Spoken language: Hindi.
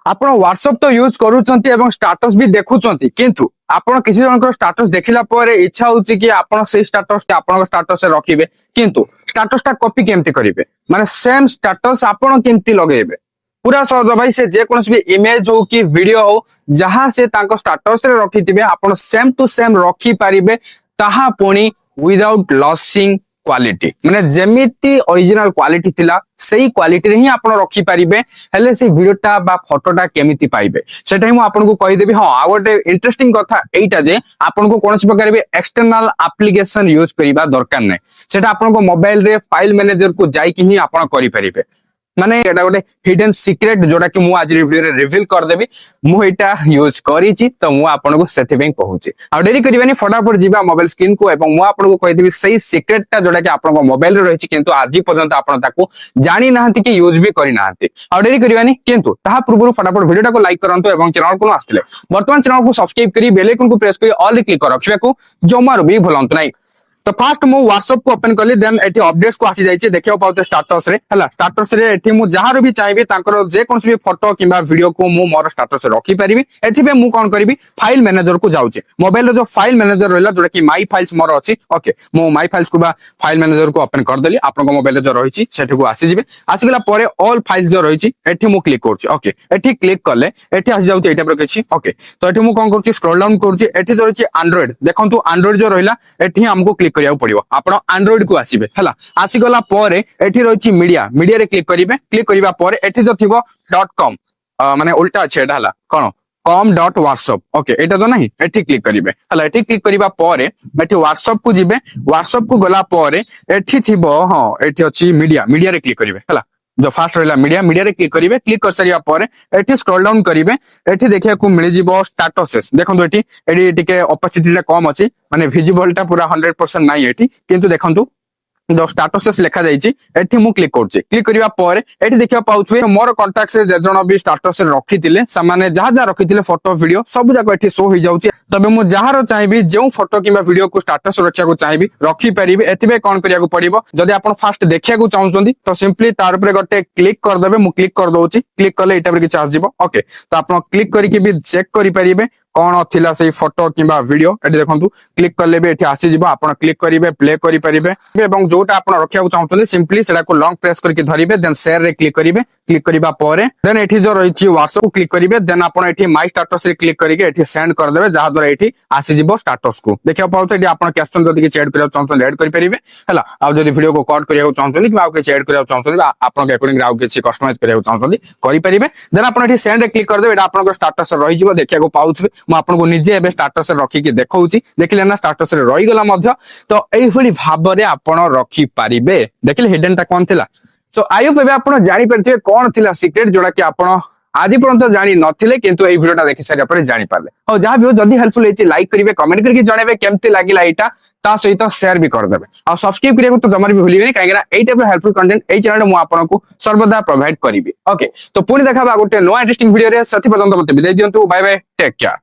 ଆପଣ WhatsApp ତ ୟୁଜ କରୁଛନ୍ତି ଏବଂ ଷ୍ଟାଟସ ବି ଦେଖୁଛନ୍ତି, କିନ୍ତୁ ଆପଣ କିଛି ଜଣଙ୍କର ଷ୍ଟାଟସ ଦେଖିଲା ପରେ ଇଚ୍ଛା ହଉଛି କି ଆପଣ ସେଇ ଷ୍ଟାଟସ ଟା ଆପଣଙ୍କ ଷ୍ଟାଟସରେ ରଖିବେ, କିନ୍ତୁ ଷ୍ଟାଟସ ଟା କପି କେମିତି କରିବେ, ମାନେ ସେମ ଷ୍ଟାଟସ ଆପଣ କେମିତି ଲଗେଇବେ? ପୁରା ସହଜ ଭାଇ। ସେ ଯେକୌଣସି ବି ଇମେଜ ହଉ କି ଭିଡିଓ ହଉ, ଯାହା ସେ ତାଙ୍କ ଷ୍ଟାଟସ ରେ ରଖିଥିବେ ଆପଣ ସେମ ଟୁ ସେମ ରଖିପାରିବେ, ତାହା ପୁଣି ୱିଦାଉଟ୍ ଲସିଂ क्वालिटी, माने जेमिति ओरिजिनल क्वालिटी थिला सेही क्वालिटी रे ही आपण रखि परिबे। हेले से वीडियोटा बा फोटोटा केमिति पाइबे सेटा ही मु आपन को कहि देबी। हां, आ गोटे इंटरेस्टिंग कथा एटा जे आपन को कोनोसी प्रकार बे एक्सटर्नल एप्लीकेशन यूज करिबा दरकार नै, सेटा आपन को मोबाइल रे फाइल मैनेजर को जाई कि ही आपण करि परिबे। माने एटा गोटे हिडन सीक्रेट जोटा कि मु आज वीडियो रे रिवील कर देबी। मु एटा यूज करिछि तो मु आपन को सेति बें कहूछि। आ डेरी करिबानी, फटाफट जिबा मोबाइल स्क्रीन को एवं मु आपन को कहि देबी सेही सीक्रेट ता जोटा कि आपन को मोबाइल रे रहिछि, किंतु आज पर्यंत आपन ताको जानि नाहंती कि यूज भी करि नाहंती। आ डेरी करिबानी, किंतु ताहा पूर्व फटाफट वीडियो को लाइक करंतु एवं चैनल को आस्थिले वर्तमान चैनल को सब्सक्राइब करी बेल आइकन को प्रेस करी ऑल क्लिक कर रखिबा को जमारो भी भूलंतु नाही। तो फास्ट मु व्हाट्सएप को ओपन कली, देन एठी अपडेट्स को आसी जाइछि देखियो पाउते स्टेटस रे। हला स्टेटस रे एठी मु जहार भी चाहिबे तांकर जे कोनसी भी फोटो किबा वीडियो को मु मोर स्टेटस रे रखि परिबी। एथि बे मु कोन करिबी, फाइल मैनेजर को जाउछि। मोबाइल रो जो फाइल मैनेजर रहला जोटा कि माय फाइल्स मोर अछि, ओके मु माय फाइल्स को बा फाइल मैनेजर को ओपन कर देली। आपन को मोबाइल रे जो रहिछि सेठी को आसी जिवे। आसी गेला परे ऑल फाइल्स जो रहिछि एठी मु क्लिक करछि। ओके एठी क्लिक करले एठी आसी जाउछि एटा पर किछि। ओके तो एठी मु कोन करछि, स्क्रॉल डाउन करछि। एठी जो रहिछि एंड्रॉइड, देखंतु एंड्रॉइड जो रहिला एठी हमको क्लिक करिया पड़िबो। आपण एंड्रॉइड को आसीबे। हला आसी गला परे एठी रहिछि मीडिया, मीडिया रे क्लिक करिवे। क्लिक करिवा परे एठी जो थिबो .com, माने उल्टा अछि एटा। हला कोन com.whatsapp, ओके एटा तो नहीं, एठी क्लिक करिवे। हला एठी क्लिक करिवा परे एठी WhatsApp को जिवे। WhatsApp को गला परे एठी थिबो, हां एठी अछि मीडिया, मीडिया रे क्लिक करिवे। हला जो फास्ट रहला मीडिया, मीडिया रे क्लिक करिवे। क्लिक कर सारिया परे एठी स्क्रॉल डाउन करिवे। एठी देखिया को मिलि जिवो स्टेटसेस। देखंतु एठी टिके ऑपोसिटी रे कम अछि, माने विजिबलटा पूरा 100% नाही एठी, किंतु देखंतु जो स्टेटसेस लिखा जाइछि एठी मु क्लिक करछि। क्लिक करिवा परे एठी देखिया पाउथुवे मोर कांटेक्ट्स रे जे जण भी स्टेटस रे रखिथिले सामाने जहा जहा रखिथिले फोटो वीडियो सब जाको एठी शो होई जाउछि। तबे मु जहार चाहिबी जेउ फोटो किबा वीडियो को स्टेटस रखिया को चाहिबी रखि परिबे। एथिबे कोन करिया को पड़िबो, जदि आपण फास्ट देखिया को चाहउछन्ती तो सिंपली तार ऊपर गटे क्लिक कर देबे। मु क्लिक कर दोउछि। क्लिक करले एटा पर कि चार्ज जिवो। ओके तो आपण क्लिक करिके भी चेक करि परिबे कोन थिला सेही फोटो किबा वीडियो। एठी देखंतु क्लिक करले भी एठी आसी जिवो। आपण क्लिक करिवे, प्ले करि परिबे एवं जोटा आपण रखिया को चाहउछन्ती सिंपली सेडा को लॉन्ग प्रेस करके धरिबे। देन शेयर रे क्लिक करिवे। क्लिक करिबा परे देन एठी जो रहिछि WhatsApp को क्लिक करिवे। देन आपण एठी माय स्टेटस रे क्लिक करिके एठी सेंड कर देबे, जहा द्वारा एठी आसी जिवो स्टेटस को। देखिया पाउते एठी आपण कैप्शन जदि कि ऐड करिया चाहउछन्ती ऐड करि परिबे। हला आ जदि वीडियो को कट करिया को चाहउछन्ती कि आ कि ऐड करिया चाहउछन्ती आपण के अकॉर्डिंग आउ कि कस्टमाइज करिया चाहउछन्ती करि परिबे। देन आपण एठी सेंड रे क्लिक कर देबे। एटा आपण को स्टेटस रहि जिवो। देखिया को पाउथबे मु आपण को निजे एबे स्टेटस रे रखि कि देखौछि। देखिले ना स्टेटस रे रहि गला मध्य। तो एई भली भाबरे आपण रखि परिबे। देखिले हिडन टा कोन थिला। सो आई होप एबे आपण जानि परथिबे कोन थिला सीक्रेट जोडा कि आपण आदि पर्यंत जानि नथिले, किंतु एई वीडियोटा देखि सारिया परे जानि पारले। हो जहा भी हो जदी हेल्पफुल हेछि लाइक करिवे, कमेंट करके जणाबे केमति लागिला एटा, ता सहित शेयर भी कर देबे। आ सब्सक्राइब करिया को तो जमार भी भूलिबेनी, काहेकि एई टाइप हेल्पफुल कंटेंट एई चैनल मु आपनको सर्वदा प्रोवाइड करिबी। ओके तो पुनी देखाबा गोटे नो इंटरेस्टिंग वीडियो रे। सथि पर्यंत मते विदाई दियंतु। Bye bye, take care.